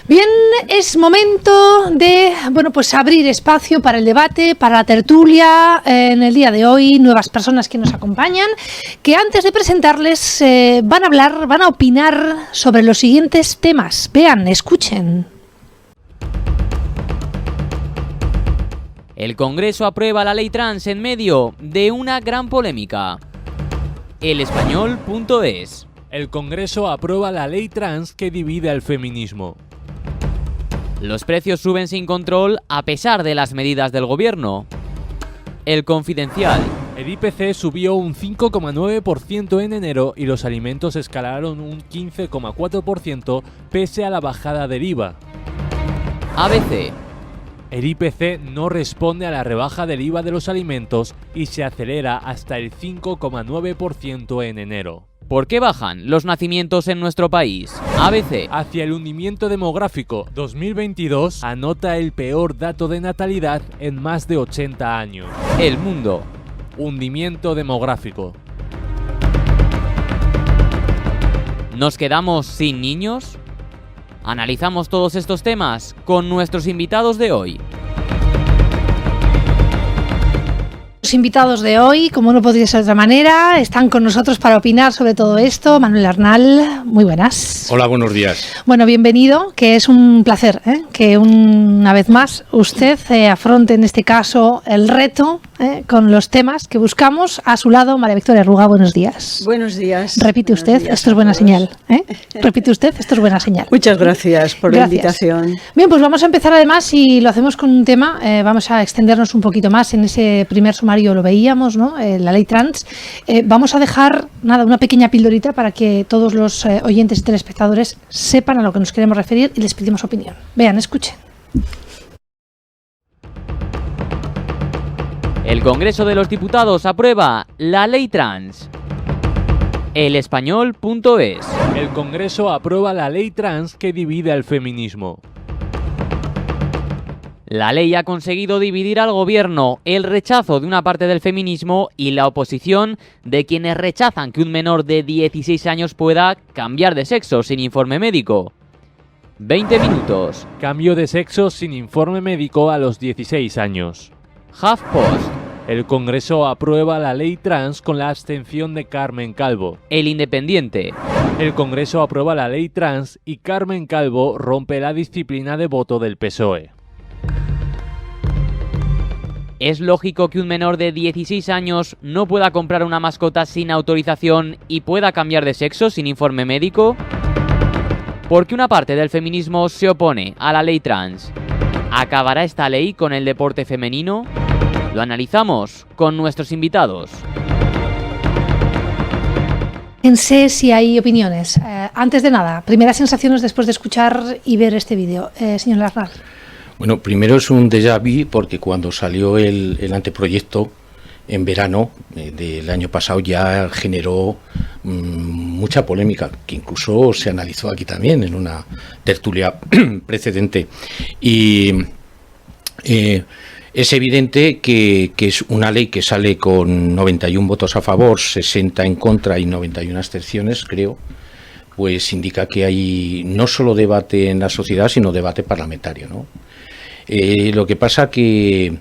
Bien, es momento de, pues abrir espacio para el debate, para la tertulia. En el día de hoy, nuevas personas que nos acompañan, que antes de presentarles van a opinar sobre los siguientes temas. Vean, escuchen. El Congreso aprueba la ley trans en medio de una gran polémica. Elespañol.es. El Congreso aprueba la ley trans que divide al feminismo. Los precios suben sin control a pesar de las medidas del gobierno. El Confidencial. El IPC subió un 5,9% en enero y los alimentos escalaron un 15,4% pese a la bajada del IVA. ABC. El IPC no responde a la rebaja del IVA de los alimentos y se acelera hasta el 5,9% en enero. ¿Por qué bajan los nacimientos en nuestro país? ABC. Hacia el hundimiento demográfico, 2022 anota el peor dato de natalidad en más de 80 años. El Mundo. Hundimiento demográfico. ¿Nos quedamos sin niños? Analizamos todos estos temas con nuestros invitados de hoy. Los invitados de hoy, como no podría ser de otra manera, están con nosotros para opinar sobre todo esto. Manuel Arnal, muy buenas. Hola, buenos días. Bueno, bienvenido, que es un placer que una vez más usted afronte en este caso el reto con los temas que buscamos. A su lado, María Victoria Arruga, buenos días. Buenos días. Repite buenos usted, días esto es buena señal. Repite usted, esto es buena señal. Muchas gracias por la invitación. Bien, pues vamos a empezar además y lo hacemos con un tema, vamos a extendernos un poquito más en ese primer sumario. Lo veíamos, ¿no? La ley trans. Vamos a dejar una pequeña pildorita para que todos los oyentes y telespectadores sepan a lo que nos queremos referir y les pedimos opinión. Vean, escuchen. El Congreso de los Diputados aprueba la ley trans. Elespañol.es. El Congreso aprueba la ley trans que divide al feminismo. La ley ha conseguido dividir al gobierno, el rechazo de una parte del feminismo y la oposición de quienes rechazan que un menor de 16 años pueda cambiar de sexo sin informe médico. 20 minutos. Cambio de sexo sin informe médico a los 16 años. HuffPost. El Congreso aprueba la ley trans con la abstención de Carmen Calvo. El Independiente. El Congreso aprueba la ley trans y Carmen Calvo rompe la disciplina de voto del PSOE. ¿Es lógico que un menor de 16 años no pueda comprar una mascota sin autorización y pueda cambiar de sexo sin informe médico? ¿Por qué una parte del feminismo se opone a la ley trans? ¿Acabará esta ley con el deporte femenino? Lo analizamos con nuestros invitados. Fíjense si hay opiniones. Antes de nada, primeras sensaciones después de escuchar y ver este vídeo. Señor Arnal. Bueno, primero es un déjà vu porque cuando salió el anteproyecto en verano del año pasado ya generó mucha polémica, que incluso se analizó aquí también en una tertulia precedente. Y es evidente que es una ley que sale con 91 votos a favor, 60 en contra y 91 abstenciones, creo. Pues indica que hay no solo debate en la sociedad, sino debate parlamentario, ¿no? Lo que pasa que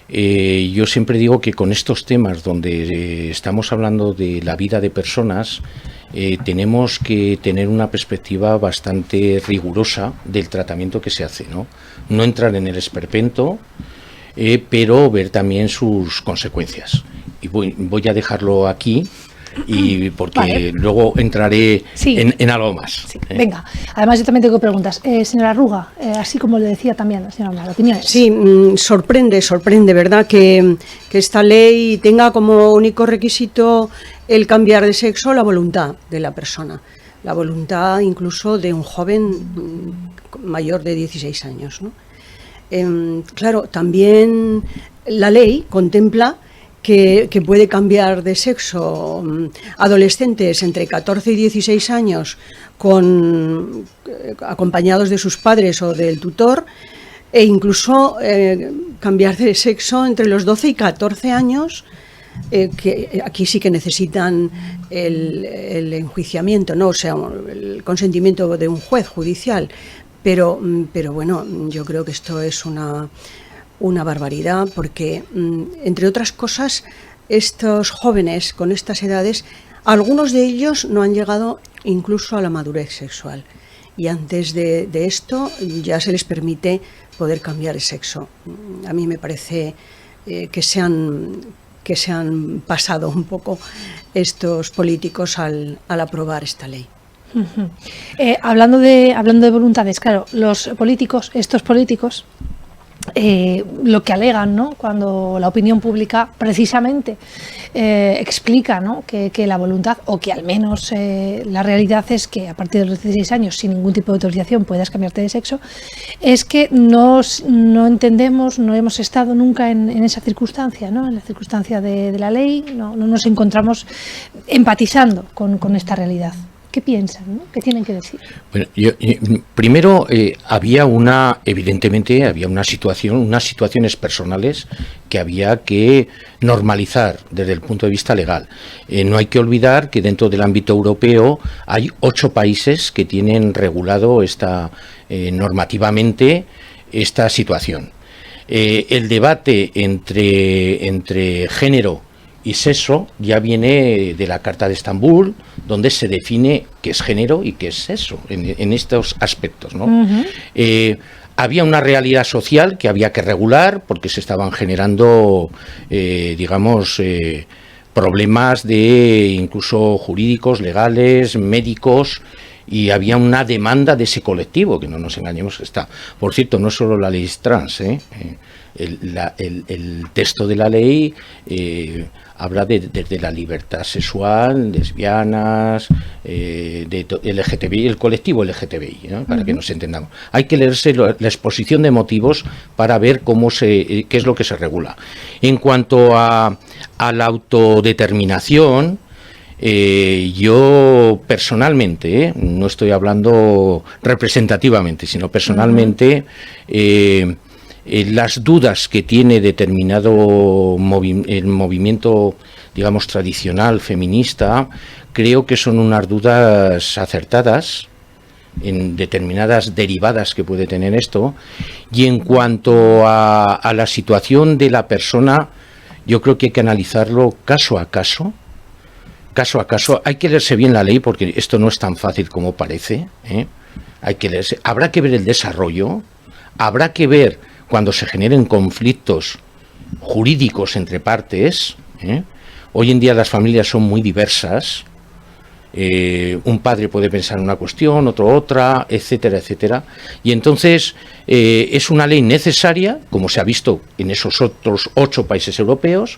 yo siempre digo que con estos temas donde estamos hablando de la vida de personas, tenemos que tener una perspectiva bastante rigurosa del tratamiento que se hace, ¿no? No entrar en el esperpento, pero ver también sus consecuencias. Y voy a dejarlo aquí. Y porque vale. Luego entraré en algo más. Sí. Venga, además yo también tengo preguntas. Señora Arruga, así como le decía también la señora Arnal, opiniones. Sí, sorprende, ¿verdad? Que esta ley tenga como único requisito el cambiar de sexo la voluntad de la persona. La voluntad incluso de un joven mayor de 16 años, ¿no? Claro, también la ley contempla que puede cambiar de sexo adolescentes entre 14 y 16 años acompañados de sus padres o del tutor, e incluso cambiar de sexo entre los 12 y 14 años, que aquí sí que necesitan el enjuiciamiento, ¿no? O sea, el consentimiento de un juez judicial. Pero bueno, yo creo que esto es una barbaridad, porque, entre otras cosas, estos jóvenes con estas edades, algunos de ellos no han llegado incluso a la madurez sexual. Y antes de esto ya se les permite poder cambiar de sexo. A mí me parece que se han pasado un poco estos políticos al aprobar esta ley. Hablando de voluntades, claro, estos políticos, lo que alegan, ¿no?, cuando la opinión pública precisamente explica, ¿no?, que la voluntad, o que al menos la realidad es que a partir de los 16 años, sin ningún tipo de autorización, puedas cambiarte de sexo, es que no entendemos, no hemos estado nunca en esa circunstancia, ¿no?, en la circunstancia de la ley, no nos encontramos empatizando con esta realidad. ¿Qué piensan, ¿no? ¿Qué tienen que decir? Bueno, primero evidentemente había unas situaciones personales que había que normalizar desde el punto de vista legal. No hay que olvidar que dentro del ámbito europeo hay 8 países que tienen regulado normativamente esta situación. El debate entre género y sexo ya viene de la Carta de Estambul, donde se define qué es género y qué es sexo en estos aspectos, ¿no? Uh-huh. Había una realidad social que había que regular porque se estaban generando, problemas incluso jurídicos, legales, médicos, y había una demanda de ese colectivo, que no nos engañemos, está. Por cierto, no es solo la ley trans, el texto de la ley habla desde la libertad sexual, lesbianas, de LGTBI, el colectivo LGTBI, ¿no?, para que nos entendamos. Hay que leerse la exposición de motivos para ver qué es lo que se regula. En cuanto a la autodeterminación, yo personalmente, no estoy hablando representativamente, sino personalmente, las dudas que tiene determinado el movimiento, digamos, tradicional feminista, creo que son unas dudas acertadas en determinadas derivadas que puede tener esto. Y en cuanto a la situación de la persona, yo creo que hay que analizarlo caso a caso. Caso a caso, hay que leerse bien la ley porque esto no es tan fácil como parece, ¿eh? Hay que leerse, habrá que ver el desarrollo, habrá que ver cuando se generen conflictos jurídicos entre partes, ¿eh? Hoy en día las familias son muy diversas, un padre puede pensar una cuestión, otro otra, etcétera, etcétera, y entonces es una ley necesaria, como se ha visto en esos otros 8 países europeos,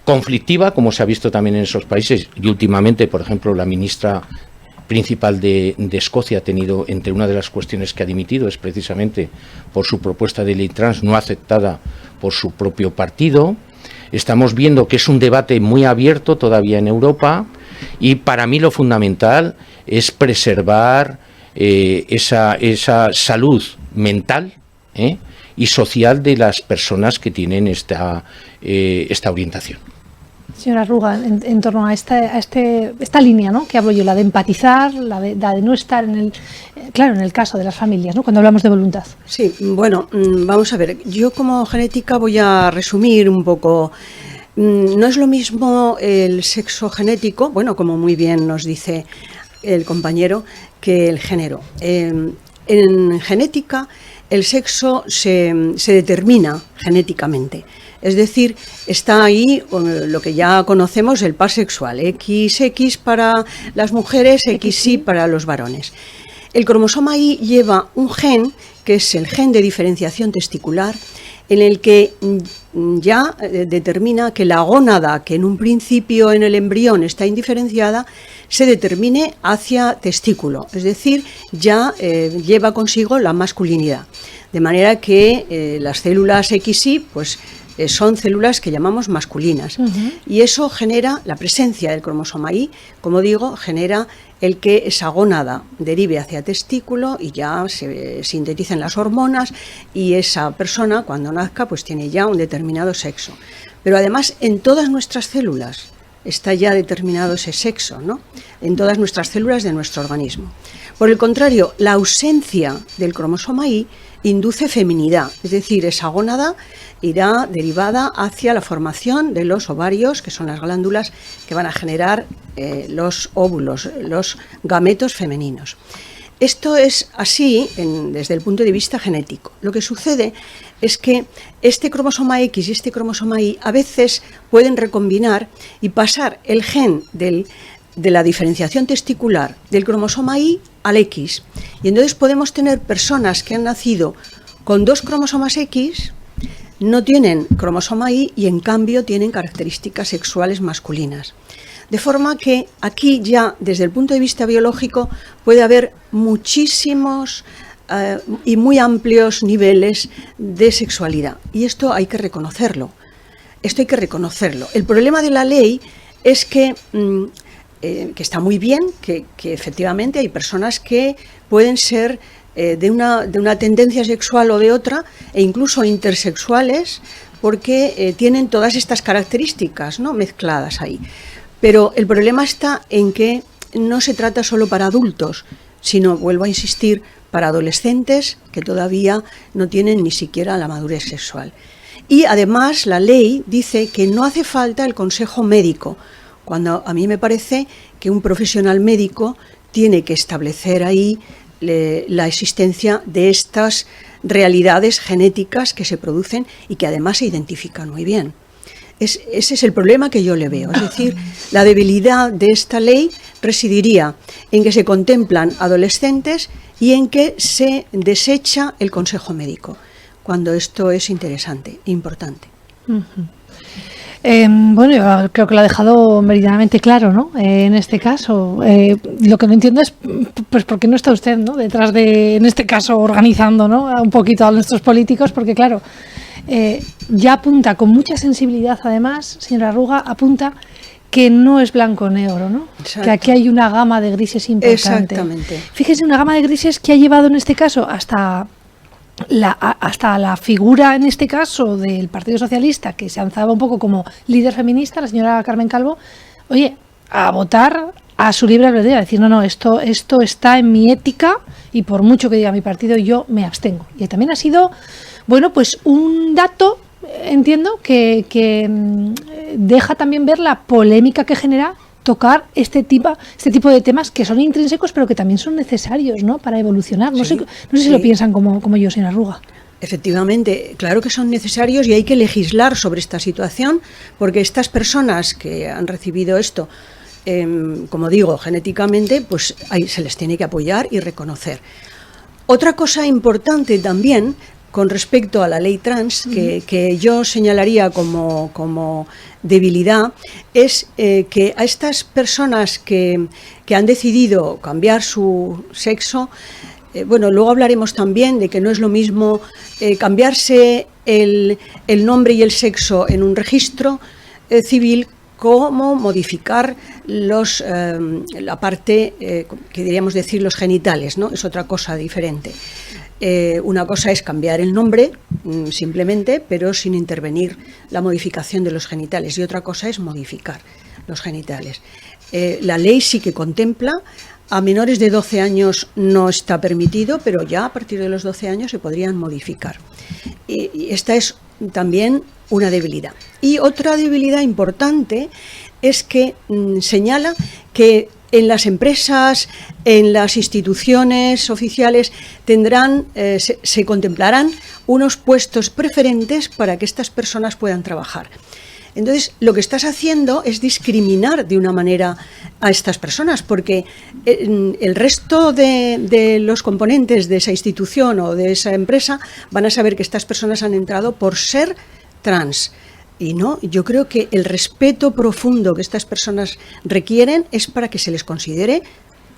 conflictiva, como se ha visto también en esos países, y últimamente, por ejemplo, la ministra principal de Escocia ha tenido, entre una de las cuestiones que ha dimitido, es precisamente por su propuesta de ley trans no aceptada por su propio partido. Estamos viendo que es un debate muy abierto todavía en Europa, y para mí lo fundamental es preservar esa salud mental, y social de las personas que tienen esta orientación. Señora Ruga, en torno a esta línea, ¿no?, que hablo yo, la de empatizar, la de no estar en el caso de las familias, ¿no?, cuando hablamos de voluntad. Sí, bueno, vamos a ver, yo como genética voy a resumir un poco. No es lo mismo el sexo genético, bueno, como muy bien nos dice el compañero, que el género. En genética, el sexo se determina genéticamente. Es decir, está ahí lo que ya conocemos, el par sexual, XX para las mujeres, XY para los varones. El cromosoma Y lleva un gen, que es el gen de diferenciación testicular, en el que ya determina que la gónada, que en un principio en el embrión está indiferenciada, se determine hacia testículo, es decir, ya lleva consigo la masculinidad. De manera que las células XY, pues, son células que llamamos masculinas. Uh-huh. Y eso genera, la presencia del cromosoma Y, como digo, genera el que esa gónada derive hacia testículo y ya se sinteticen las hormonas y esa persona, cuando nazca, pues tiene ya un determinado sexo. Pero además, en todas nuestras células está ya determinado ese sexo, ¿no?, en todas nuestras células de nuestro organismo. Por el contrario, la ausencia del cromosoma Y induce feminidad, es decir, esa gónada irá derivada hacia la formación de los ovarios, que son las glándulas que van a generar los óvulos, los gametos femeninos. Esto es así desde el punto de vista genético. Lo que sucede es que este cromosoma X y este cromosoma Y a veces pueden recombinar y pasar el gen de la diferenciación testicular del cromosoma Y al X. Y entonces podemos tener personas que han nacido con 2 cromosomas X, no tienen cromosoma Y y en cambio tienen características sexuales masculinas. De forma que aquí ya, desde el punto de vista biológico, puede haber muchísimos y muy amplios niveles de sexualidad. Y esto hay que reconocerlo. El problema de la ley es que está muy bien, que efectivamente hay personas que pueden ser de una tendencia sexual o de otra, e incluso intersexuales, porque tienen todas estas características, ¿no?, mezcladas ahí. Pero el problema está en que no se trata solo para adultos, sino, vuelvo a insistir, para adolescentes que todavía no tienen ni siquiera la madurez sexual. Y además la ley dice que no hace falta el consejo médico, cuando a mí me parece que un profesional médico tiene que establecer ahí la existencia de estas realidades genéticas que se producen y que además se identifican muy bien. Ese es el problema que yo le veo. Es decir, la debilidad de esta ley residiría en que se contemplan adolescentes y en que se desecha el consejo médico, cuando esto es interesante e importante. Bueno, yo creo que lo ha dejado meridianamente claro, ¿no? En este caso, lo que no entiendo es, pues, ¿por qué no está usted, ¿no?, detrás de, en este caso, organizando, ¿no?, un poquito a nuestros políticos? Porque, claro, ya apunta con mucha sensibilidad, además, señora Arruga, apunta que no es blanco o negro, ¿no? Exacto. Que aquí hay una gama de grises importante. Exactamente. Fíjese, una gama de grises que ha llevado en este caso hasta la figura, en este caso, del Partido Socialista, que se alzaba un poco como líder feminista, la señora Carmen Calvo, oye, a votar a su libre albedrío, a decir, no, esto está en mi ética y por mucho que diga mi partido, yo me abstengo. Y también ha sido, bueno, pues un dato, entiendo, que deja también ver la polémica que genera tocar este tipo de temas que son intrínsecos, pero que también son necesarios, ¿no?, para evolucionar. No sé si lo piensan como yo, señora Arruga. Efectivamente, claro que son necesarios y hay que legislar sobre esta situación, porque estas personas que han recibido esto, como digo, genéticamente, pues se les tiene que apoyar y reconocer. Otra cosa importante también, con respecto a la ley trans, que yo señalaría como debilidad, es que a estas personas que han decidido cambiar su sexo, bueno, luego hablaremos también de que no es lo mismo cambiarse el nombre y el sexo en un registro civil como modificar la parte, que diríamos decir, los genitales, ¿no? Es otra cosa diferente. Una cosa es cambiar el nombre simplemente, pero sin intervenir la modificación de los genitales, y otra cosa es modificar los genitales. La ley sí que contempla, a menores de 12 años no está permitido, pero ya a partir de los 12 años se podrían modificar. Y esta es también una debilidad. Y otra debilidad importante es que señala que en las empresas, en las instituciones oficiales se contemplarán unos puestos preferentes para que estas personas puedan trabajar. Entonces, lo que estás haciendo es discriminar de una manera a estas personas, porque el resto de los componentes de esa institución o de esa empresa van a saber que estas personas han entrado por ser trans. Y no, yo creo que el respeto profundo que estas personas requieren es para que se les considere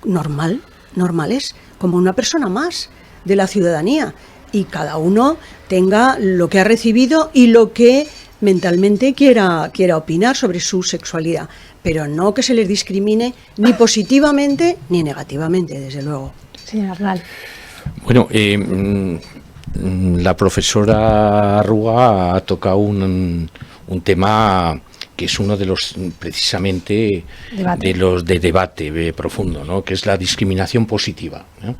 normales, como una persona más de la ciudadanía, y cada uno tenga lo que ha recibido y lo que mentalmente quiera opinar sobre su sexualidad, pero no que se les discrimine ni positivamente ni negativamente, desde luego. Señora Arnal. Bueno, la profesora Arruga ha tocado un tema que es uno de los precisamente Debate. de los de debate profundo, ¿no? Que es la discriminación positiva, ¿no?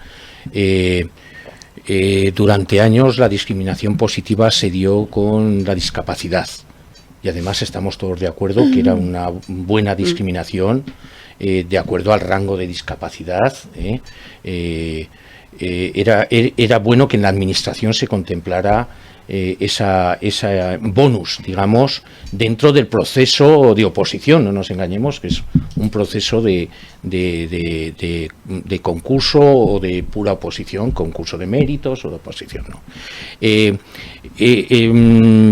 Durante años la discriminación positiva se dio con la discapacidad y además estamos todos de acuerdo que era una buena discriminación de acuerdo al rango de discapacidad. Era bueno que en la administración se contemplara esa bonus, digamos, dentro del proceso de oposición, no nos engañemos, que es un proceso de concurso o de pura oposición, concurso de méritos o de oposición, ¿no?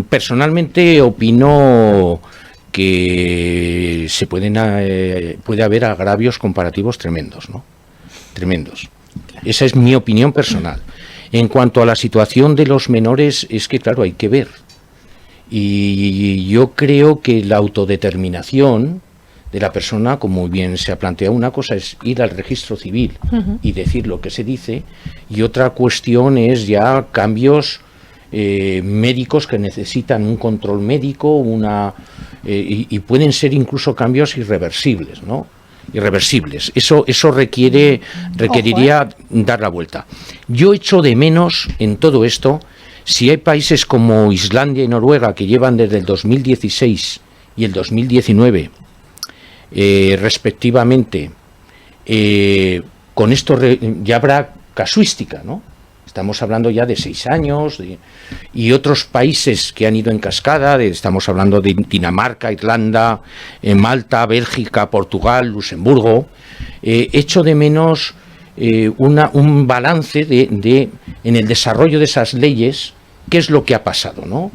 Personalmente opino que puede haber agravios comparativos tremendos, ¿no? Tremendos. Esa es mi opinión personal. En cuanto a la situación de los menores, es que claro, hay que ver. Y yo creo que la autodeterminación de la persona, como bien se ha planteado, una cosa es ir al registro civil y decir lo que se dice, y otra cuestión es ya cambios médicos que necesitan un control médico, y pueden ser incluso cambios irreversibles, ¿no? Irreversibles. Eso requeriría dar la vuelta. Yo echo de menos en todo esto, si hay países como Islandia y Noruega que llevan desde el 2016 y el 2019 respectivamente, con esto ya habrá casuística, ¿no? Estamos hablando ya de 6 años, y otros países que han ido en cascada, estamos hablando de Dinamarca, Irlanda, Malta, Bélgica, Portugal, Luxemburgo. Echo de menos un balance en el desarrollo de esas leyes, qué es lo que ha pasado, ¿no?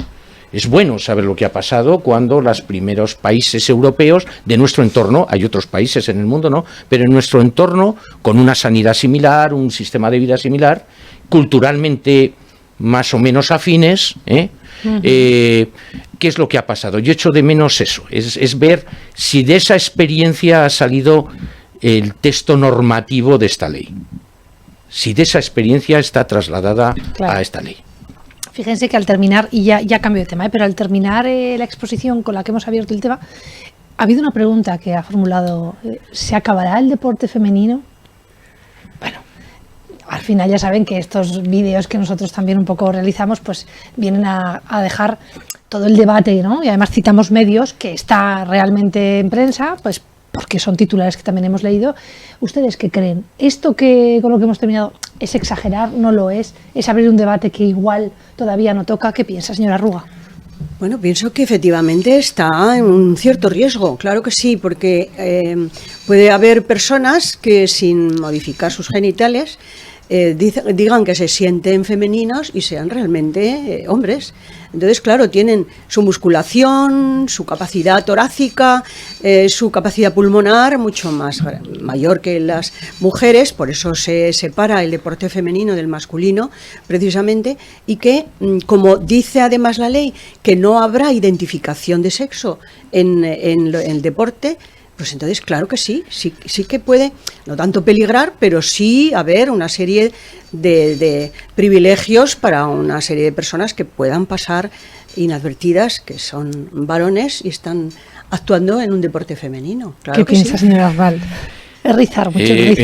Es bueno saber lo que ha pasado cuando los primeros países europeos de nuestro entorno, hay otros países en el mundo, ¿no? Pero en nuestro entorno, con una sanidad similar, un sistema de vida similar, culturalmente más o menos afines, ¿qué es lo que ha pasado? Yo echo de menos eso, es ver si de esa experiencia ha salido el texto normativo de esta ley, si de esa experiencia está trasladada a esta ley. Fíjense que al terminar, y ya cambio de tema, pero al terminar la exposición con la que hemos abierto el tema, ha habido una pregunta que ha formulado, ¿se acabará el deporte femenino? Bueno, al final ya saben que estos vídeos que nosotros también un poco realizamos, pues vienen a dejar todo el debate, ¿no? Y además citamos medios que está realmente en prensa, pues porque son titulares que también hemos leído. ¿Ustedes qué creen? ¿Esto que con lo que hemos terminado es exagerar? ¿No lo es? ¿Es abrir un debate que igual todavía no toca? ¿Qué piensa, señora Arruga? Bueno, pienso que efectivamente está en un cierto riesgo, claro que sí, porque puede haber personas que sin modificar sus genitales digan que se sienten femeninos y sean realmente hombres. Entonces, claro, tienen su musculación, su capacidad torácica, su capacidad pulmonar mucho mayor que las mujeres, por eso se separa el deporte femenino del masculino, precisamente, y que, como dice además la ley, que no habrá identificación de sexo en el deporte, pues entonces claro que sí que puede, no tanto peligrar, pero sí haber una serie de privilegios para una serie de personas que puedan pasar inadvertidas, que son varones y están actuando en un deporte femenino. Claro. ¿Qué piensa, señora Arral? Es rizar mucho el rizo,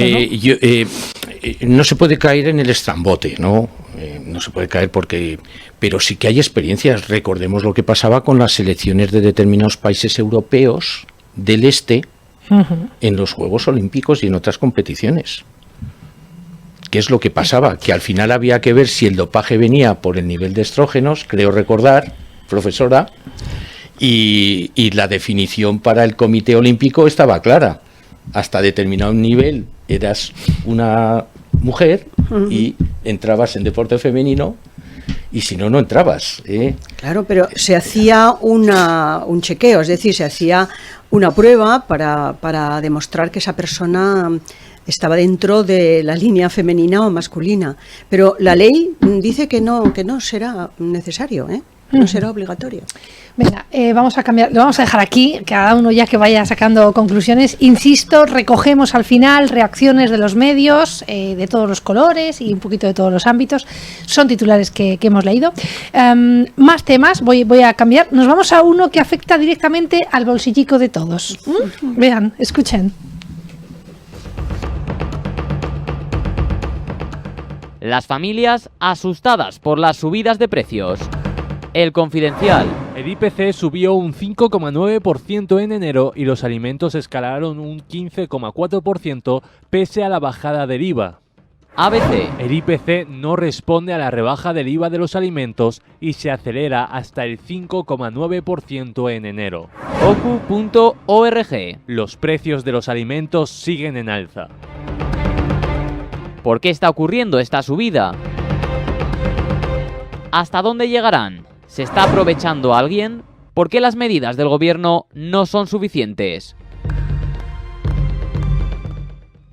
¿no? No se puede caer en el estrambote, ¿no? No se puede caer pero sí que hay experiencias. Recordemos lo que pasaba con las selecciones de determinados países europeos del este en los Juegos Olímpicos y en otras competiciones. ¿Qué es lo que pasaba? Que al final había que ver si el dopaje venía por el nivel de estrógenos, creo recordar, profesora, y la definición para el Comité Olímpico estaba clara. Hasta determinado nivel eras una mujer y entrabas en deporte femenino, y si no, no entrabas. Claro, pero se hacía un chequeo, es decir, se hacía una prueba para demostrar que esa persona estaba dentro de la línea femenina o masculina. Pero la ley dice que no será necesario, no será obligatorio. Venga, vamos a cambiar, lo vamos a dejar aquí, cada uno ya que vaya sacando conclusiones. Insisto, recogemos al final reacciones de los medios, de todos los colores y un poquito de todos los ámbitos. Son titulares que hemos leído. Más temas, voy a cambiar. Nos vamos a uno que afecta directamente al bolsillico de todos. Vean, escuchen. Las familias asustadas por las subidas de precios. El Confidencial. El IPC subió un 5,9% en enero y los alimentos escalaron un 15,4% pese a la bajada del IVA. ABC. El IPC no responde a la rebaja del IVA de los alimentos y se acelera hasta el 5,9% en enero. Ocu.org. Los precios de los alimentos siguen en alza. ¿Por qué está ocurriendo esta subida? ¿Hasta dónde llegarán? ¿Se está aprovechando a alguien? ¿Por qué las medidas del gobierno no son suficientes?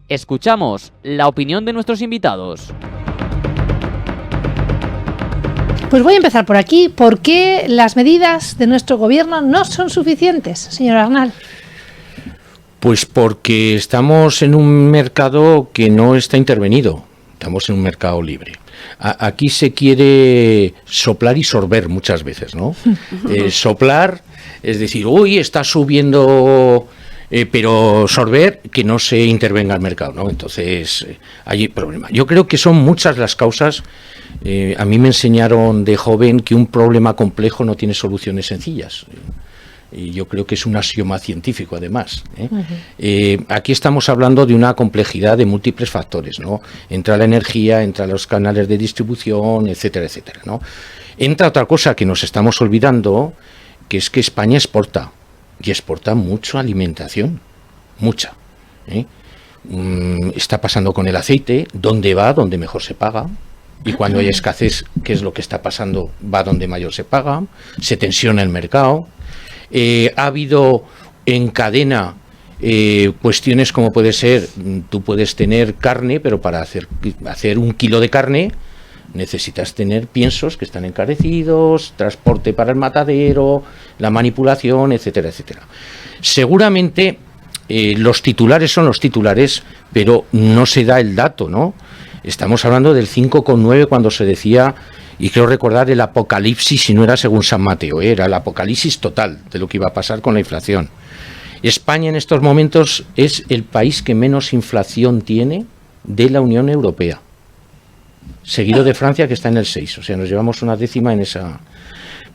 Escuchamos la opinión de nuestros invitados. Pues voy a empezar por aquí. ¿Por qué las medidas de nuestro gobierno no son suficientes, señor Arnal? Pues porque estamos en un mercado que no está intervenido, estamos en un mercado libre. Aquí se quiere soplar y sorber muchas veces, ¿no? Soplar, es decir, uy, está subiendo, pero sorber que no se intervenga el mercado, ¿no? Entonces, hay problema. Yo creo que son muchas las causas. A mí me enseñaron de joven que un problema complejo no tiene soluciones sencillas. Y yo creo que es un axioma científico, además. Aquí estamos hablando de una complejidad de múltiples factores, ¿no? Entra la energía, entra los canales de distribución, etcétera, etcétera, ¿no? Entra otra cosa que nos estamos olvidando, que es que España exporta, y exporta mucha alimentación, mucha. Está pasando con el aceite, ¿dónde va? Donde mejor se paga. Y cuando hay escasez, ¿qué es lo que está pasando? Va donde mayor se paga, se tensiona el mercado. Ha habido en cadena cuestiones como puede ser, tú puedes tener carne, pero para hacer 1 kilo de carne necesitas tener piensos que están encarecidos, transporte para el matadero, la manipulación, etcétera, etcétera. Seguramente los titulares son los titulares, pero no se da el dato, ¿no? Estamos hablando del 5,9 cuando se decía, y creo recordar el apocalipsis, si no era según San Mateo, era el apocalipsis total de lo que iba a pasar con la inflación. España en estos momentos es el país que menos inflación tiene de la Unión Europea, seguido de Francia, que está en el 6, o sea, nos llevamos una décima en esa.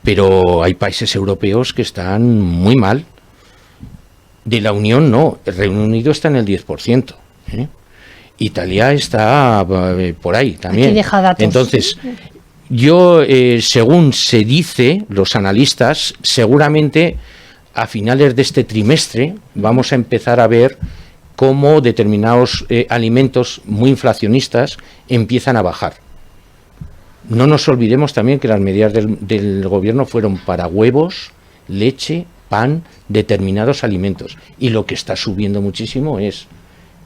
Pero hay países europeos que están muy mal. De la Unión no, el Reino Unido está en el 10%. Italia está por ahí también. Aquí deja datos. Entonces, yo, según se dice, los analistas, seguramente a finales de este trimestre vamos a empezar a ver cómo determinados alimentos muy inflacionistas empiezan a bajar. No nos olvidemos también que las medidas del gobierno fueron para huevos, leche, pan, determinados alimentos. Y lo que está subiendo muchísimo es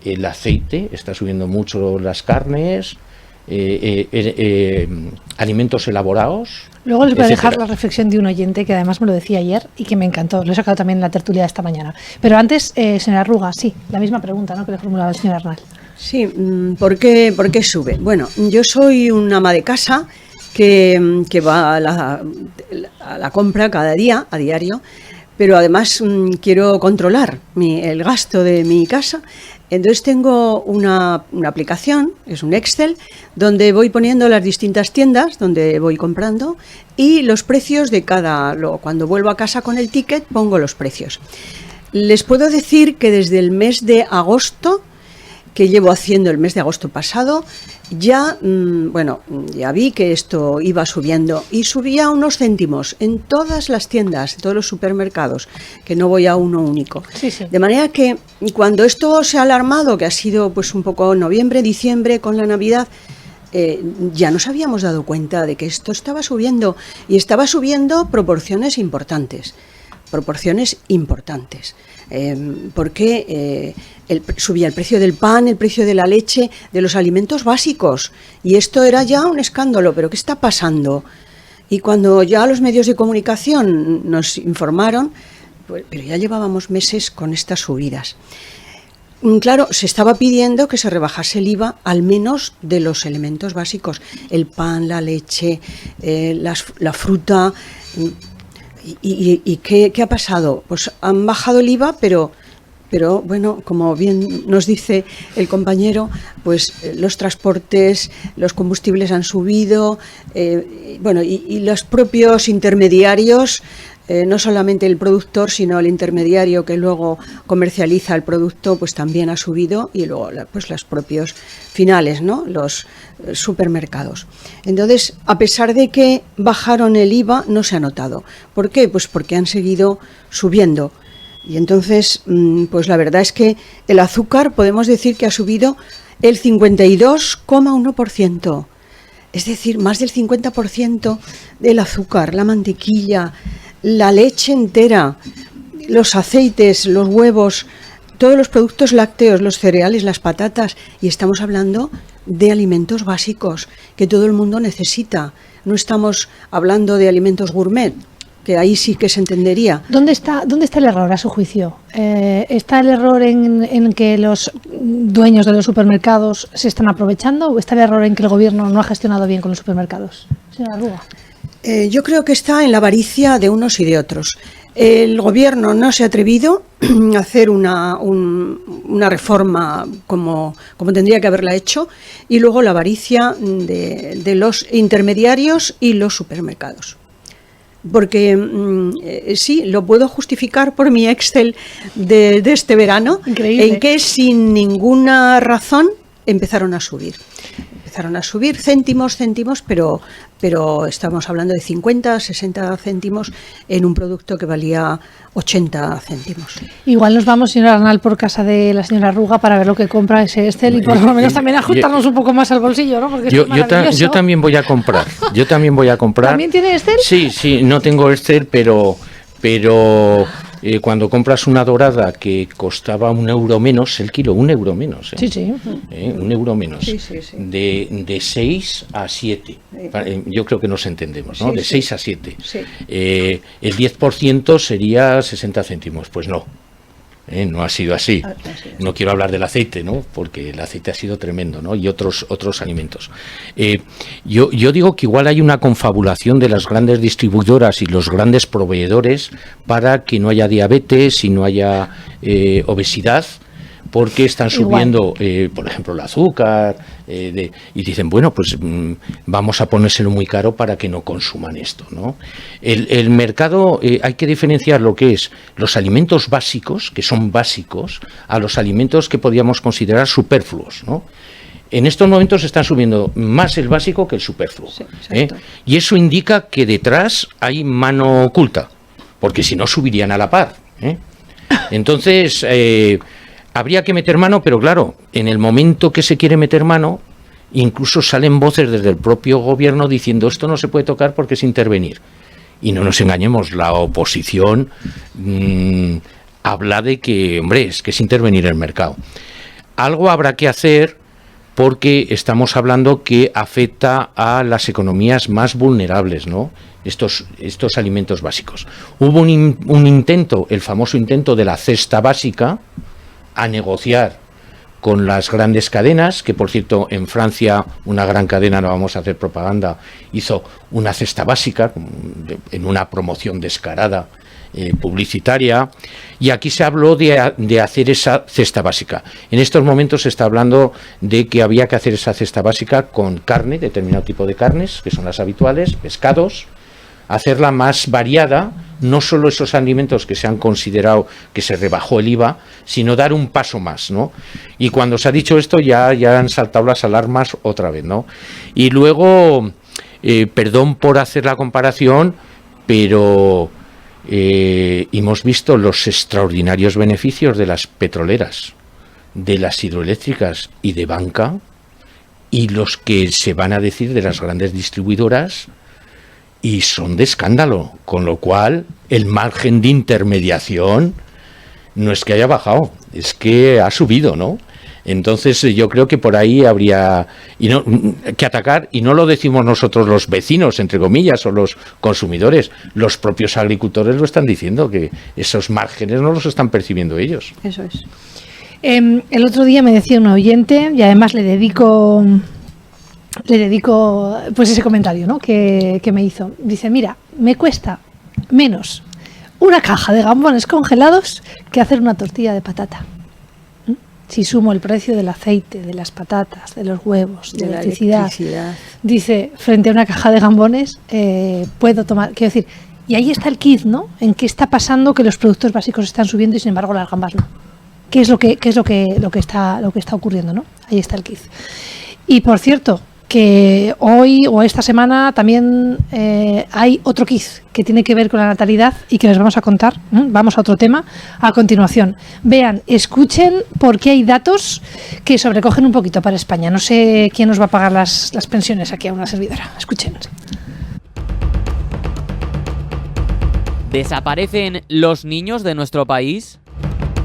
el aceite, está subiendo mucho las carnes, alimentos elaborados. Luego les voy a etcétera. dejar la reflexión de un oyente que además me lo decía ayer y que me encantó. Lo he sacado también en la tertulia de esta mañana. Pero antes, señora Arruga, sí, la misma pregunta, ¿no?, que le formulaba el señor Arnal. Sí, ¿por qué sube? Bueno, yo soy una ama de casa que va a la compra cada día, a diario, pero además quiero controlar el gasto de mi casa. Entonces tengo una aplicación, es un Excel, donde voy poniendo las distintas tiendas donde voy comprando y los precios de cuando vuelvo a casa con el ticket pongo los precios. Les puedo decir que desde el mes de agosto, que llevo haciendo el mes de agosto pasado, ya vi que esto iba subiendo y subía unos céntimos en todas las tiendas, en todos los supermercados, que no voy a uno único. Sí, sí. De manera que cuando esto se ha alarmado, que ha sido pues un poco noviembre, diciembre con la Navidad, ya nos habíamos dado cuenta de que esto estaba subiendo y estaba subiendo proporciones importantes. Porque subía el precio del pan, el precio de la leche, de los alimentos básicos, y esto era ya un escándalo. ¿Pero qué está pasando? Y cuando ya los medios de comunicación nos informaron, pues, pero ya llevábamos meses con estas subidas. Claro, se estaba pidiendo que se rebajase el IVA al menos de los elementos básicos, el pan, la leche, la fruta. ¿Y qué ha pasado? Pues han bajado el IVA, pero bueno, como bien nos dice el compañero, pues los transportes, los combustibles han subido, bueno, y los propios intermediarios, no solamente el productor, sino el intermediario que luego comercializa el producto, pues también ha subido, y luego pues los propios finales, ¿no? Los supermercados. Entonces, a pesar de que bajaron el IVA, no se ha notado. ¿Por qué? Pues porque han seguido subiendo. Y entonces, pues la verdad es que el azúcar podemos decir que ha subido el 52,1%. Es decir, más del 50% del azúcar, la mantequilla, la leche entera, los aceites, los huevos, todos los productos lácteos, los cereales, las patatas. Y estamos hablando de alimentos básicos que todo el mundo necesita. No estamos hablando de alimentos gourmet, que ahí sí que se entendería. ¿Dónde está el error, a su juicio? ¿Está el error en que los dueños de los supermercados se están aprovechando, o está el error en que el gobierno no ha gestionado bien con los supermercados? Señora Arruga. Yo creo que está en la avaricia de unos y de otros. El gobierno no se ha atrevido a hacer una reforma como tendría que haberla hecho, y luego la avaricia de los intermediarios y los supermercados. Porque sí, lo puedo justificar por mi Excel de este verano. Increíble. En que sin ninguna razón empezaron a subir. Empezaron a subir céntimos, pero estamos hablando de 50, 60 céntimos en un producto que valía 80 céntimos. Igual nos vamos, señora Arnal, por casa de la señora Arruga para ver lo que compra ese Excel y por lo menos también ajustarnos un poco más al bolsillo, ¿no? Porque yo también voy a comprar. ¿También tiene Excel? Sí, no tengo Excel, pero cuando compras una dorada que costaba €1 menos el kilo, €1 menos. Sí. €1 menos. Sí. De 6 a 7. Yo creo que nos entendemos, ¿no? Sí, de 6 a 7. Sí. El 10% sería 60 céntimos. Pues no. No ha sido así. No quiero hablar del aceite, ¿no? Porque el aceite ha sido tremendo, ¿no? Y otros alimentos. Yo digo que igual hay una confabulación de las grandes distribuidoras y los grandes proveedores para que no haya diabetes y no haya obesidad, porque están subiendo, por ejemplo, el azúcar, y dicen, bueno, pues vamos a ponérselo muy caro para que no consuman esto, ¿no? El mercado, hay que diferenciar lo que es los alimentos básicos, que son básicos, a los alimentos que podríamos considerar superfluos, ¿no? En estos momentos están subiendo más el básico que el superfluo. Sí, exacto. Y eso indica que detrás hay mano oculta, porque si no subirían a la par. Entonces, habría que meter mano, pero claro, en el momento que se quiere meter mano, incluso salen voces desde el propio gobierno diciendo esto no se puede tocar porque es intervenir. Y no nos engañemos, la oposición habla de que, hombre, es que es intervenir el mercado. Algo habrá que hacer porque estamos hablando que afecta a las economías más vulnerables, ¿no? Estos alimentos básicos. Hubo un intento, el famoso intento de la cesta básica, a negociar con las grandes cadenas, que por cierto en Francia una gran cadena, no vamos a hacer propaganda, hizo una cesta básica en una promoción descarada publicitaria, y aquí se habló de hacer esa cesta básica. En estos momentos se está hablando de que había que hacer esa cesta básica con carne, determinado tipo de carnes, que son las habituales, pescados, hacerla más variada, no solo esos alimentos que se han considerado que se rebajó el IVA, sino dar un paso más, ¿no? Y cuando se ha dicho esto ya han saltado las alarmas otra vez, ¿no? Y luego, perdón por hacer la comparación, pero hemos visto los extraordinarios beneficios de las petroleras, de las hidroeléctricas y de banca, y los que se van a decir de las grandes distribuidoras, y son de escándalo, con lo cual el margen de intermediación no es que haya bajado, es que ha subido, ¿no? Entonces yo creo que por ahí habría que atacar, y no lo decimos nosotros los vecinos, entre comillas, o los consumidores, los propios agricultores lo están diciendo, que esos márgenes no los están percibiendo ellos. Eso es. El otro día me decía un oyente, y además le dedico pues ese comentario, ¿no?, que me hizo. Dice, mira, me cuesta menos una caja de gambones congelados que hacer una tortilla de patata. Si sumo el precio del aceite, de las patatas, de los huevos, de la electricidad, dice, frente a una caja de gambones, puedo tomar, quiero decir, y ahí está el quiz, ¿no?, en qué está pasando que los productos básicos están subiendo y sin embargo las gambas no. ¿Qué es lo que está ocurriendo, ¿no? Ahí está el quiz. Y por cierto, que hoy o esta semana también hay otro quiz que tiene que ver con la natalidad y que les vamos a contar. Vamos a otro tema a continuación. Vean, escuchen, porque hay datos que sobrecogen un poquito para España. No sé quién nos va a pagar las pensiones aquí a una servidora. Escuchen. ¿Desaparecen los niños de nuestro país?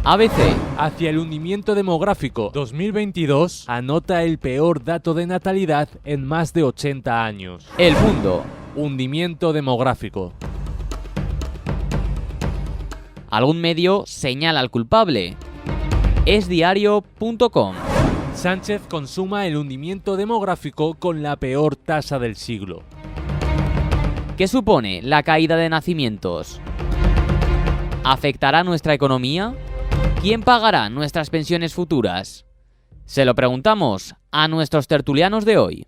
ABC. Hacia el hundimiento demográfico. 2022 anota el peor dato de natalidad en más de 80 años. El Mundo. Hundimiento demográfico. ¿Algún medio señala al culpable? esdiario.com. Sánchez consuma el hundimiento demográfico con la peor tasa del siglo. ¿Qué supone la caída de nacimientos? ¿Afectará nuestra economía? ¿Quién pagará nuestras pensiones futuras? Se lo preguntamos a nuestros tertulianos de hoy.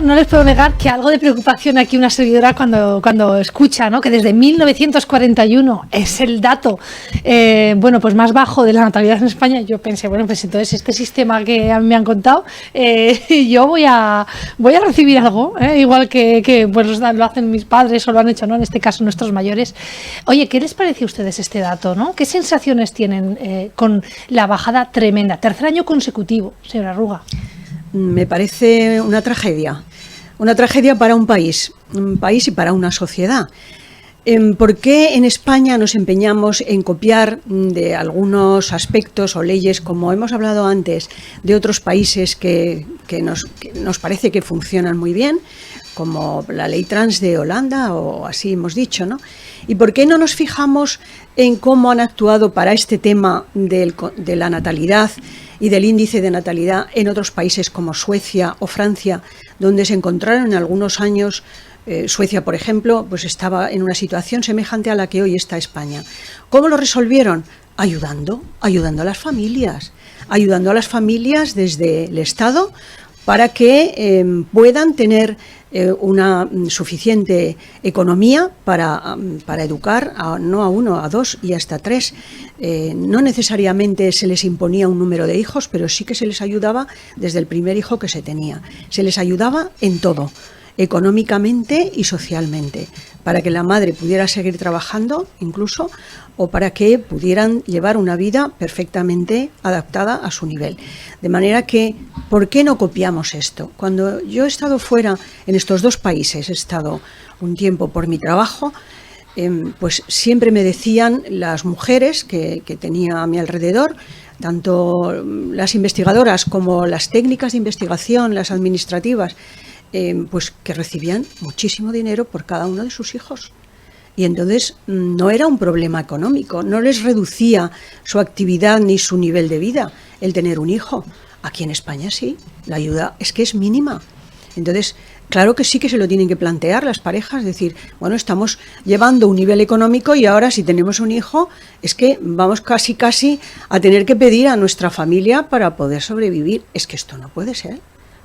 No les puedo negar que algo de preocupación aquí una servidora cuando escucha, ¿no?, que desde 1941 es el dato pues más bajo de la natalidad en España. Yo pensé, bueno, pues entonces este sistema que a mí me han contado, yo voy a recibir algo, igual que pues lo hacen mis padres o lo han hecho, ¿no?, en este caso nuestros mayores. Oye, ¿qué les parece a ustedes este dato, ¿no? ¿Qué sensaciones tienen con la bajada tremenda? Tercer año consecutivo, señora Arruga. Me parece una tragedia para un país y para una sociedad. ¿Por qué en España nos empeñamos en copiar de algunos aspectos o leyes, como hemos hablado antes, de otros países que nos parece que funcionan muy bien, como la ley trans de Holanda o así hemos dicho, ¿no? ¿Y por qué no nos fijamos en cómo han actuado para este tema de la natalidad y del índice de natalidad en otros países como Suecia o Francia, donde se encontraron en algunos años? Suecia, por ejemplo, pues estaba en una situación semejante a la que hoy está España. ¿Cómo lo resolvieron? Ayudando a las familias desde el Estado para que puedan tener una suficiente economía para educar no a uno, a dos y hasta tres. No necesariamente se les imponía un número de hijos, pero sí que se les ayudaba desde el primer hijo que se tenía. Se les ayudaba en todo, económicamente y socialmente, para que la madre pudiera seguir trabajando incluso, o para que pudieran llevar una vida perfectamente adaptada a su nivel. De manera que, ¿por qué no copiamos esto? Cuando yo he estado fuera, en estos dos países, he estado un tiempo por mi trabajo, pues siempre me decían las mujeres que tenía a mi alrededor, tanto las investigadoras como las técnicas de investigación, las administrativas, pues que recibían muchísimo dinero por cada uno de sus hijos. Y entonces no era un problema económico, no les reducía su actividad ni su nivel de vida el tener un hijo. Aquí en España sí, la ayuda es que es mínima. Entonces, claro que sí que se lo tienen que plantear las parejas, decir, bueno, estamos llevando un nivel económico y ahora si tenemos un hijo es que vamos casi a tener que pedir a nuestra familia para poder sobrevivir. Es que esto no puede ser.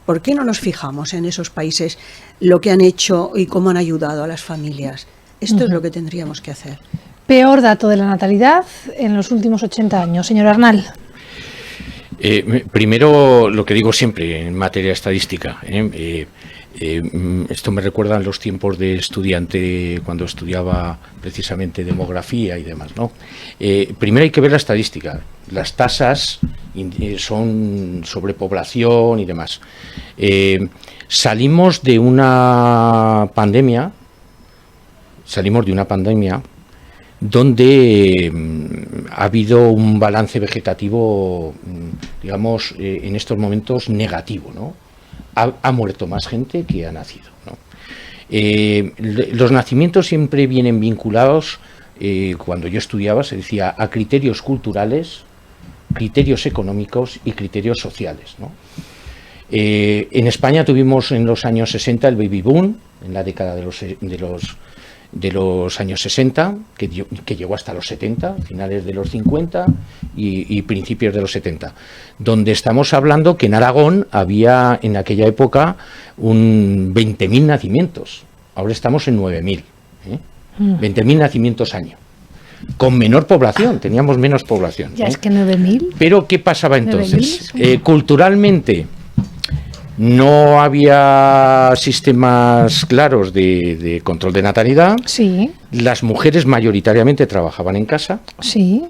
¿Por qué no nos fijamos en esos países lo que han hecho y cómo han ayudado a las familias? Esto es lo que tendríamos que hacer. Peor dato de la natalidad en los últimos 80 años. Señor Arnal. Primero, lo que digo siempre en materia estadística. Esto me recuerda a los tiempos de estudiante cuando estudiaba precisamente demografía y demás, ¿no? Primero hay que ver la estadística. Las tasas son sobrepoblación y demás. Salimos de una pandemia donde ha habido un balance vegetativo, digamos, en estos momentos negativo, ¿no? Ha muerto más gente que ha nacido, ¿no? Los nacimientos siempre vienen vinculados, cuando yo estudiaba se decía, a criterios culturales, criterios económicos y criterios sociales, ¿no? En España tuvimos en los años 60 el baby boom, en la década de los años 60, que llegó hasta los 70, finales de los 50 y principios de los 70, donde estamos hablando que en Aragón había en aquella época un 20.000 nacimientos, ahora estamos en 9.000, 20.000 nacimientos año, con menor población, teníamos menos población. Ya es que 9.000. Pero ¿qué pasaba entonces? Culturalmente, no había sistemas claros de control de natalidad. Sí. Las mujeres mayoritariamente trabajaban en casa. Sí.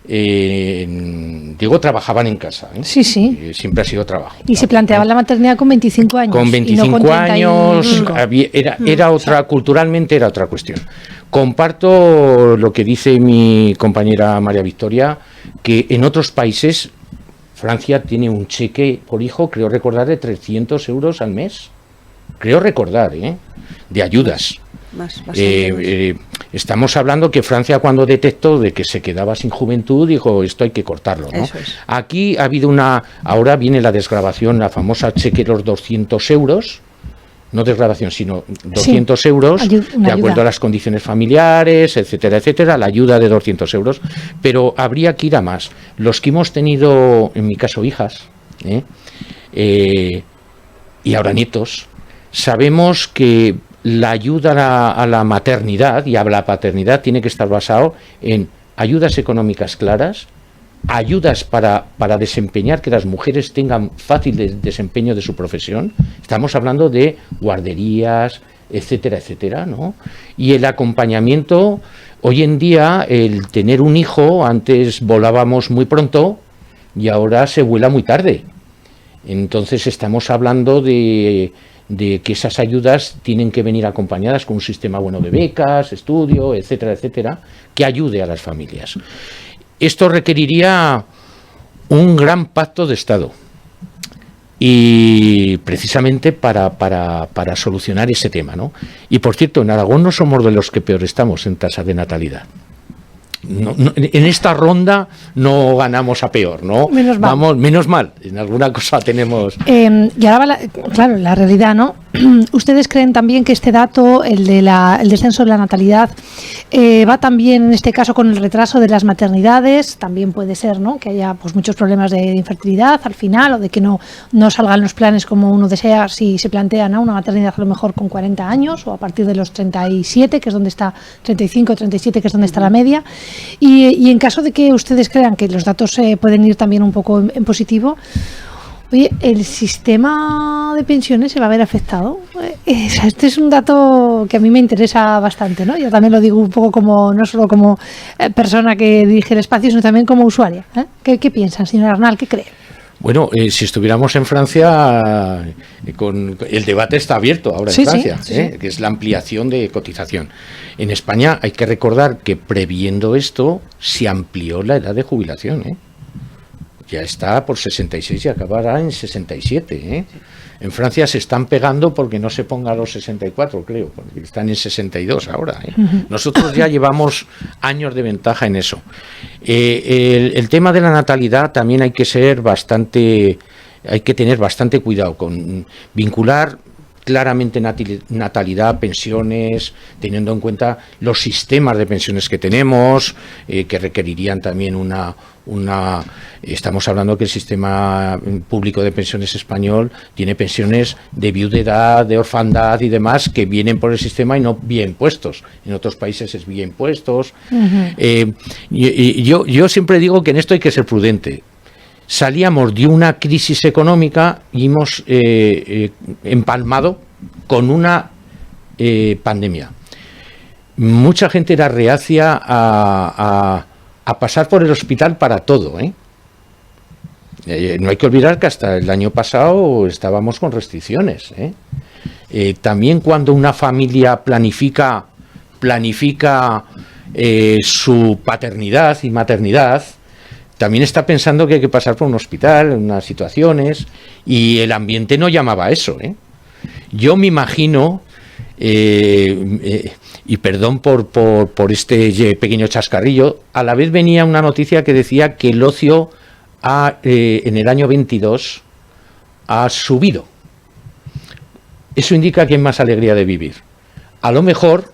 Digo, trabajaban en casa. Sí, sí. Siempre ha sido trabajo. Y se planteaba la maternidad con 25 años. Con 25 y no con años, era otra, culturalmente era otra cuestión. Comparto lo que dice mi compañera María Victoria, que en otros países, Francia tiene un cheque por hijo, creo recordar, de 300 euros al mes. Creo recordar, de ayudas. Estamos hablando que Francia, cuando detectó de que se quedaba sin juventud, dijo, esto hay que cortarlo, ¿no? Eso es. Aquí ha habido ahora viene la desgravación, la famosa cheque de los 200 euros, no desgravación, sino 200 euros, de acuerdo a las condiciones familiares, etcétera, etcétera, la ayuda de 200 euros, pero habría que ir a más. Los que hemos tenido, en mi caso, hijas, y ahora nietos, sabemos que la ayuda a la maternidad y a la paternidad tiene que estar basado en ayudas económicas claras, ayudas para desempeñar, que las mujeres tengan fácil desempeño de su profesión. Estamos hablando de guarderías, etcétera, etcétera, ¿no? Y el acompañamiento, hoy en día, el tener un hijo, antes volábamos muy pronto y ahora se vuela muy tarde. Entonces estamos hablando de que esas ayudas tienen que venir acompañadas con un sistema bueno de becas, estudio, etcétera, etcétera, que ayude a las familias. Esto requeriría un gran pacto de Estado y precisamente para solucionar ese tema, ¿no? Y por cierto, en Aragón no somos de los que peor estamos en tasa de natalidad. No, en esta ronda no ganamos a peor, ¿no? Menos mal. Vamos, menos mal. En alguna cosa tenemos. Y ahora claro, la realidad, ¿no? ¿Ustedes creen también que este dato, el descenso de la natalidad, va también en este caso con el retraso de las maternidades? También puede ser, ¿no? Que haya pues muchos problemas de infertilidad al final, o de que no salgan los planes como uno desea, si se plantea, ¿no? Una maternidad a lo mejor con 40 años o a partir de los 37, que es donde está, 35, 37, que es donde está la media. Y en caso de que ustedes crean que los datos pueden ir también un poco en positivo, oye, ¿el sistema de pensiones se va a ver afectado? Este es un dato que a mí me interesa bastante, ¿no? Yo también lo digo un poco como, no solo como persona que dirige el espacio, sino también como usuaria. ¿Qué piensan, señor Arnal? ¿Qué cree? Bueno, si estuviéramos en Francia, el debate está abierto ahora en Francia, que es la ampliación de cotización. En España hay que recordar que previendo esto se amplió la edad de jubilación, Ya está por 66 y acabará en 67, En Francia se están pegando porque no se ponga a los 64, creo, porque están en 62 ahora. Nosotros ya llevamos años de ventaja en eso. El tema de la natalidad también hay que tener bastante cuidado con vincular claramente natalidad, pensiones, teniendo en cuenta los sistemas de pensiones que tenemos, que requerirían también estamos hablando que el sistema público de pensiones español tiene pensiones de viudedad, de orfandad y demás que vienen por el sistema y no vía impuestos. En otros países es vía impuestos. Yo siempre digo que en esto hay que ser prudente. Salíamos de una crisis económica y hemos empalmado con una pandemia. Mucha gente era reacia a pasar por el hospital para todo, no hay que olvidar que hasta el año pasado estábamos con restricciones, También cuando una familia planifica su paternidad y maternidad, también está pensando que hay que pasar por un hospital, en unas situaciones, y el ambiente no llamaba a eso, ¿eh? Yo me imagino, y perdón por este pequeño chascarrillo, a la vez venía una noticia que decía que el ocio en el año 22 ha subido. Eso indica que hay más alegría de vivir. A lo mejor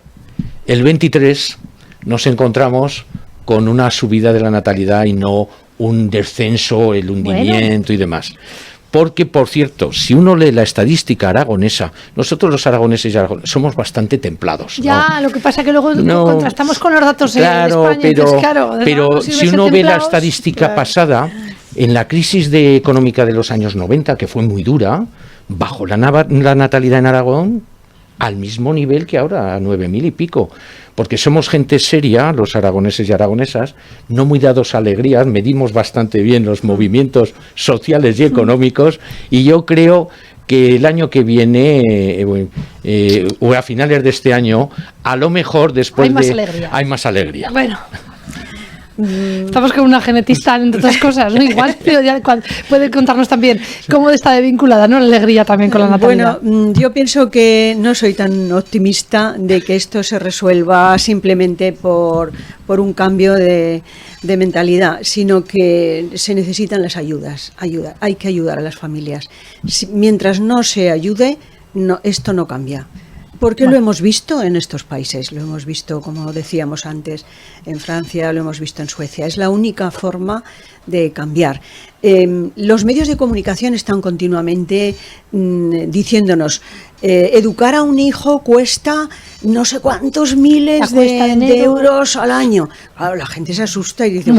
el 23 nos encontramos con una subida de la natalidad y no un descenso, el hundimiento y demás. Porque, por cierto, si uno lee la estadística aragonesa, nosotros los aragoneses y aragonesas somos bastante templados, ¿no? Ya, lo que pasa es que luego contrastamos con los datos de España. Pero si uno ve la estadística pasada, en la crisis económica de los años 90, que fue muy dura, bajó la natalidad en Aragón al mismo nivel que ahora, a 9.000 y pico. Porque somos gente seria, los aragoneses y aragonesas, no muy dados a alegrías, medimos bastante bien los movimientos sociales y económicos, y yo creo que el año que viene, o a finales de este año, a lo mejor después hay más alegría. Bueno. Estamos con una genetista, entre otras cosas, ¿no? Igual, pero ya puede contarnos también cómo está vinculada, ¿no?, la alegría también con la natalidad. Bueno, yo pienso que no soy tan optimista de que esto se resuelva simplemente por un cambio de mentalidad, sino que se necesitan las ayudas. Hay que ayudar a las familias. Mientras no se ayude, esto no cambia. Porque lo hemos visto en estos países, lo hemos visto, como decíamos antes, en Francia, lo hemos visto en Suecia. Es la única forma de cambiar. Los medios de comunicación están continuamente diciéndonos, educar a un hijo cuesta no sé cuántos miles de euros al año. Claro, la gente se asusta y dice,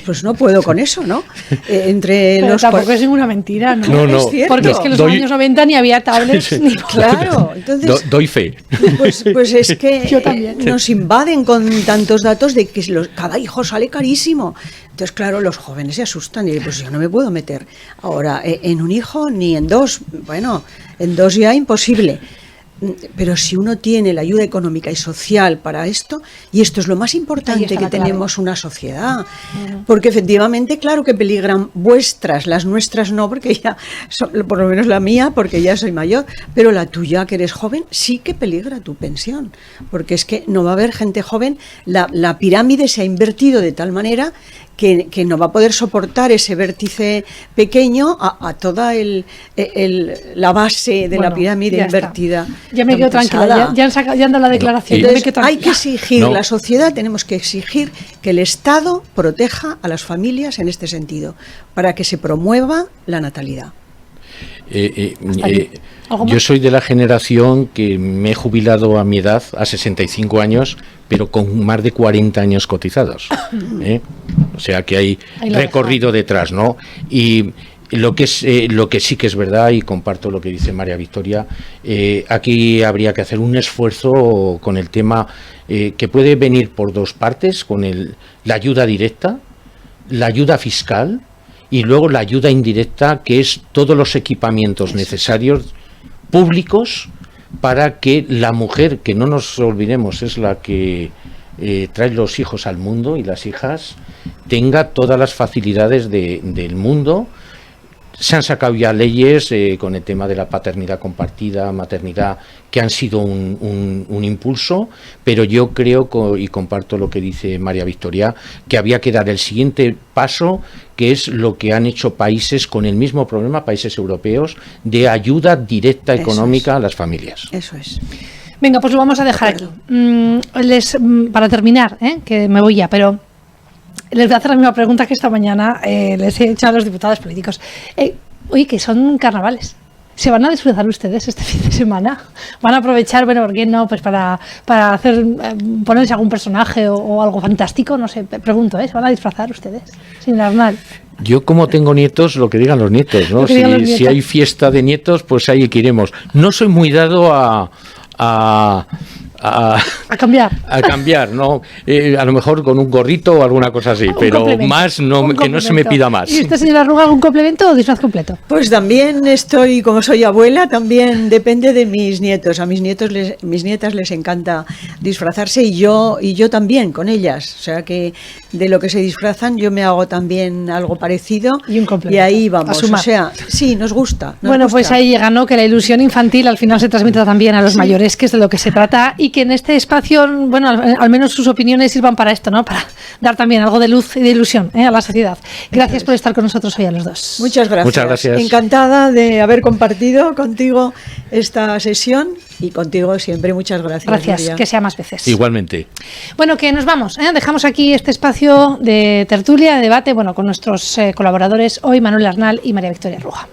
pues no puedo con eso, ¿no? Pero tampoco es ninguna mentira, ¿no? No, es cierto. Porque es que en los años 90 ni había tablets, ni... Claro, entonces... Doy fe. Pues es que nos invaden con tantos datos de que cada hijo sale carísimo. Entonces, claro, los jóvenes se asustan y dicen, pues yo no me puedo meter ahora en un hijo ni en dos. Bueno, en dos ya imposible. Pero si uno tiene la ayuda económica y social para esto, y esto es lo más importante que tenemos una sociedad, porque efectivamente, claro que peligran vuestras, las nuestras no, porque ya, por lo menos la mía, porque ya soy mayor, pero la tuya, que eres joven, sí que peligra tu pensión, porque es que no va a haber gente joven, la pirámide se ha invertido de tal manera que no va a poder soportar ese vértice pequeño a toda la base de la pirámide invertida. Ya me quedo tranquila, ya han dado la declaración. Entonces, hay que exigir, la sociedad tenemos que exigir que el Estado proteja a las familias en este sentido, para que se promueva la natalidad. Yo soy de la generación que me he jubilado a mi edad, a 65 años, pero con más de 40 años cotizados. O sea que hay recorrido detrás, ¿no? Y lo que sí que es verdad, y comparto lo que dice María Victoria, aquí habría que hacer un esfuerzo con el tema que puede venir por dos partes, con la ayuda directa, la ayuda fiscal, y luego la ayuda indirecta, que es todos los equipamientos necesarios públicos para que la mujer, que no nos olvidemos es la que trae los hijos al mundo y las hijas, tenga todas las facilidades del mundo. Se han sacado ya leyes con el tema de la paternidad compartida, maternidad, que han sido un impulso, pero yo creo, y comparto lo que dice María Victoria, que había que dar el siguiente paso, que es lo que han hecho países con el mismo problema, países europeos, de ayuda directa económica a las familias. Eso es. Venga, pues lo vamos a dejar aquí. Para terminar, que me voy ya, pero... les voy a hacer la misma pregunta que esta mañana les he hecho a los diputados políticos. Oye, que son carnavales. ¿Se van a disfrutar ustedes este fin de semana? ¿Van a aprovechar, bueno, por qué no, pues para hacer, ponerse algún personaje o algo fantástico? No sé, pregunto, ¿se van a disfrazar ustedes? Sin Arnal. Yo, como tengo nietos, lo que digan los nietos, ¿no? Si hay fiesta de nietos, pues ahí que iremos. No soy muy dado a A cambiar. ¿no? A lo mejor con un gorrito o alguna cosa así, pero más no, que no se me pida más. ¿Y usted, señora Arruga, algún complemento o disfraz completo? Pues también estoy, como soy abuela, también depende de mis nietos. A mis nietas les encanta disfrazarse y yo también con ellas. O sea que de lo que se disfrazan yo me hago también algo parecido y un complemento. Y ahí vamos. O sea, sí, nos gusta. Pues ahí llega, ¿no? Que la ilusión infantil al final se transmite también a los mayores, que es de lo que se trata, y que en este espacio, bueno, al menos sus opiniones sirvan para esto, ¿no? Para dar también algo de luz y de ilusión a la sociedad. Gracias por estar con nosotros hoy a los dos. Muchas gracias. Muchas gracias. Encantada de haber compartido contigo esta sesión y contigo siempre. Muchas gracias. Gracias, María. que sea más veces. Igualmente. Bueno, que nos vamos. Dejamos aquí este espacio de tertulia, de debate, bueno, con nuestros colaboradores hoy, Manuel Arnal y María Victoria Arruga.